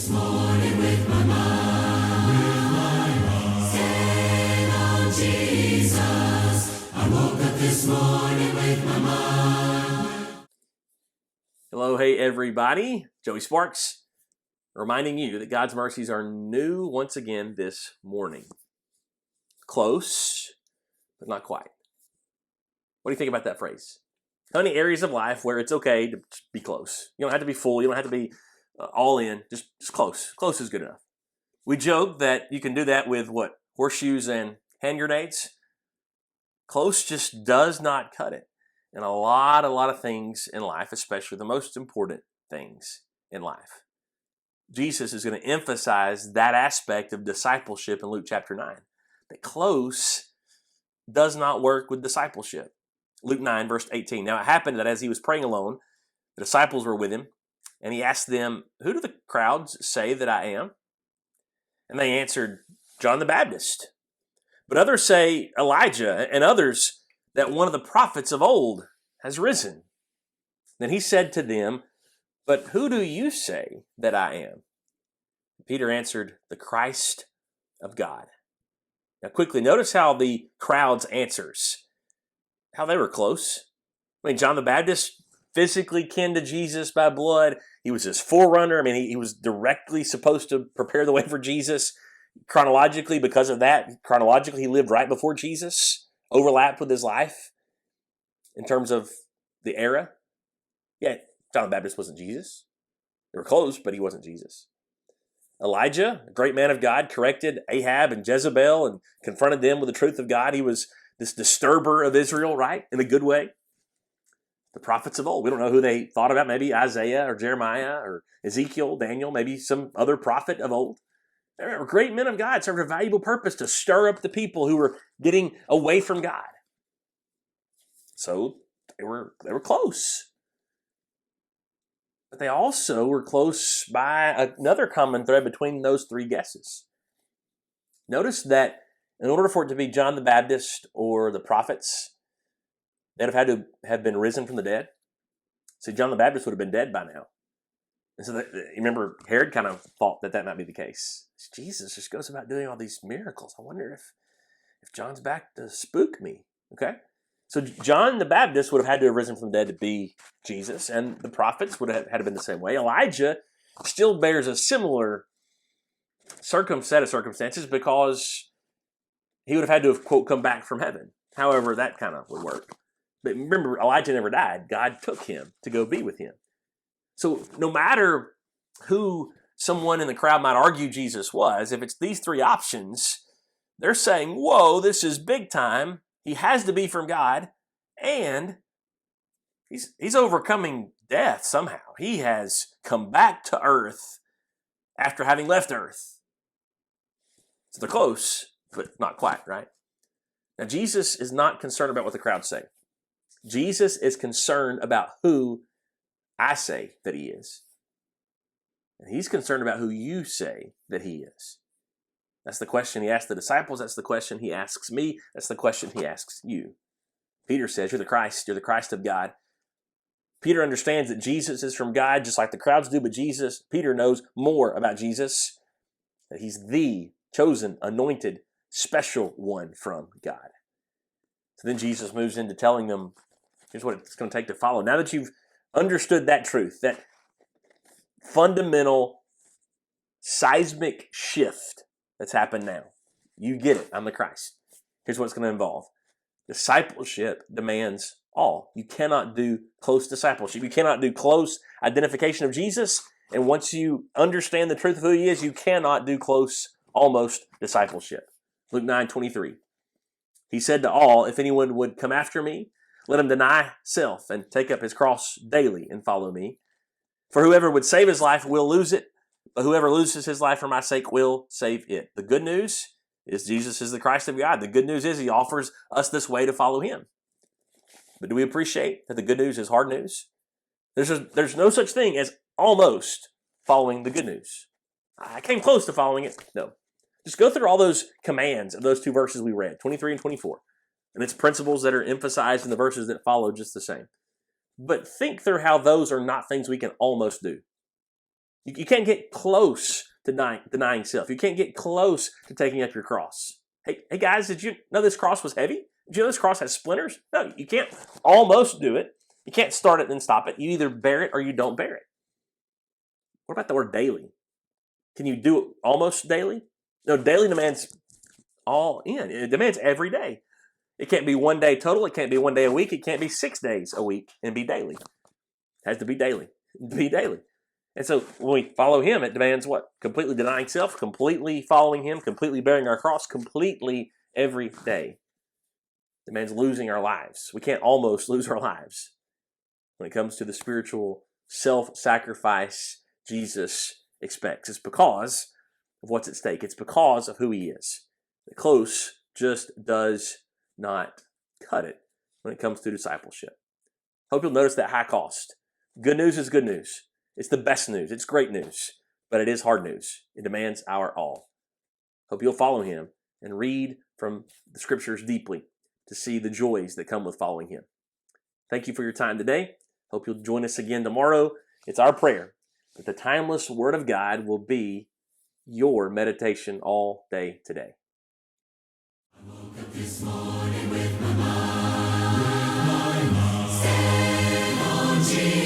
this morning with my mind. Staying on Jesus. I woke up this morning with my mind. Hello, hey everybody. Joey Sparks, reminding you that God's mercies are new once again this morning. Close, but not quite. What do you think about that phrase? Any areas of life where it's okay to be close. You don't have to be full. You don't have to be all in. Just close. Close is good enough. We joke that you can do that with what? Horseshoes and hand grenades? Close just does not cut it. And a lot of things in life, especially the most important things in life. Jesus is going to emphasize that aspect of discipleship in Luke chapter 9. That close does not work with discipleship. Luke 9, verse 18. Now it happened that as he was praying alone, the disciples were with him, and he asked them, "Who do the crowds say that I am?" And they answered, "John the Baptist. But others say Elijah, and others that one of the prophets of old has risen." Then he said to them, "But who do you say that I am?" Peter answered, "The Christ of God." Now quickly, notice how the crowd's answers, how they were close. I mean, John the Baptist, physically kin to Jesus by blood. He was his forerunner. I mean, he was directly supposed to prepare the way for Jesus. Chronologically, because of that, he lived right before Jesus, overlapped with his life in terms of the era. Yeah, John the Baptist wasn't Jesus. They were close, but he wasn't Jesus. Elijah, a great man of God, corrected Ahab and Jezebel and confronted them with the truth of God. He was this disturber of Israel, right? In a good way. The prophets of old. We don't know who they thought about. Maybe Isaiah or Jeremiah or Ezekiel, Daniel, maybe some other prophet of old. They were great men of God, served a valuable purpose to stir up the people who were getting away from God. So they were close. But they also were close by another common thread between those three guesses. Notice that in order for it to be John the Baptist or the prophets, they'd have had to have been risen from the dead. See, John the Baptist would have been dead by now. And so you remember Herod kind of thought that might be the case. Jesus just goes about doing all these miracles. I wonder if John's back to spook me. Okay? So John the Baptist would have had to have risen from the dead to be Jesus, and the prophets would have had to been the same way. Elijah still bears a similar set of circumstances because he would have had to have, quote, come back from heaven. However, that kind of would work. But remember, Elijah never died. God took him to go be with him. So no matter who someone in the crowd might argue Jesus was, if it's these three options, they're saying, whoa, this is big time. He has to be from God, and he's overcoming death somehow. He has come back to earth after having left earth. So they're close, but not quite, right? Now, Jesus is not concerned about what the crowds say. Jesus is concerned about who I say that he is. And he's concerned about who you say that he is. That's the question he asked the disciples. That's the question he asks me. That's the question he asks you. Peter says, you're the Christ of God. Peter understands that Jesus is from God, just like the crowds do, but Peter knows more about Jesus, that he's the chosen, anointed, special one from God. So then Jesus moves into telling them, here's what it's going to take to follow. Now that you've understood that truth, that fundamental seismic shift that's happened now. You get it. I'm the Christ. Here's what it's going to involve. Discipleship demands all. You cannot do close discipleship. You cannot do close identification of Jesus. And once you understand the truth of who he is, you cannot do close, almost discipleship. Luke 9:23. He said to all, if anyone would come after me, let him deny self and take up his cross daily and follow me. For whoever would save his life will lose it, but whoever loses his life for my sake will save it. The good news is Jesus is the Christ of God. The good news is he offers us this way to follow him. But do we appreciate that the good news is hard news? There's no such thing as almost following the good news. I came close to following it. No. Just go through all those commands of those two verses we read, 23 and 24. And it's principles that are emphasized in the verses that follow just the same. But think through how those are not things we can almost do. You can't get close to denying self. You can't get close to taking up your cross. Hey guys, did you know this cross was heavy? Did you know this cross has splinters? No, you can't almost do it. You can't start it and then stop it. You either bear it or you don't bear it. What about the word daily? Can you do it almost daily? No, daily demands all in. It demands every day. It can't be 1 day total. It can't be 1 day a week. It can't be 6 days a week and be daily. It has to be daily. Be daily. And so when we follow him, it demands what? Completely denying self, completely following him, completely bearing our cross, completely every day. It demands losing our lives. We can't almost lose our lives. When it comes to the spiritual self-sacrifice Jesus expects, it's because of what's at stake. It's because of who he is. The close just does not cut it when it comes to discipleship. Hope you'll notice that high cost. Good news is good news. It's the best news. It's great news, but it is hard news. It demands our all. Hope you'll follow him and read from the scriptures deeply to see the joys that come with following him. Thank you for your time today. Hope you'll join us again tomorrow. It's our prayer that the timeless Word of God will be your meditation all day today. I woke up this morning with my mind set on Jesus.